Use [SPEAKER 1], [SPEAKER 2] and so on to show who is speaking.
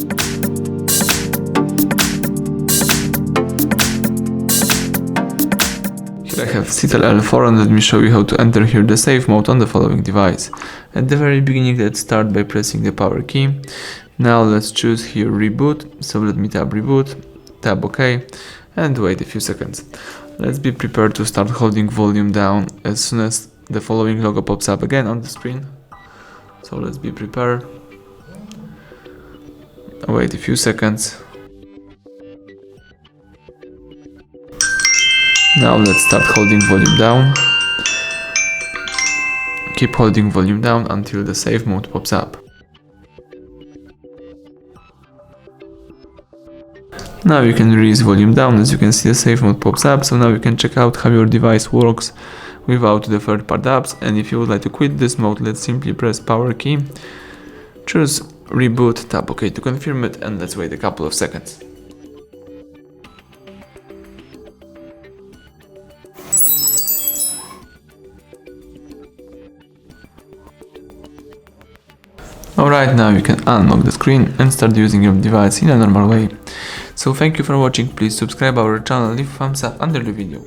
[SPEAKER 1] Here I have Seatel L4 and let me show you how to enter here the safe mode on the following device. At the very beginning, let's start by pressing the power key. Now let's choose here reboot, so let me tap reboot, tap OK, and wait a few seconds. Let's be prepared to start holding volume down as soon as the following logo pops up again on the screen. So let's be prepared. Wait a few seconds. Now let's start holding volume down. Keep holding volume down until the safe mode pops up. Now you can release volume down. As you can see, the safe mode pops up, so now you can check out how your device works without the third-party apps. And if you would like to quit this mode, let's simply press power key, choose reboot, tap OK to confirm it, and let's wait a couple of seconds. Alright, now you can unlock the screen and start using your device in a normal way. So thank you for watching, please subscribe our channel, leave a thumbs up under the video.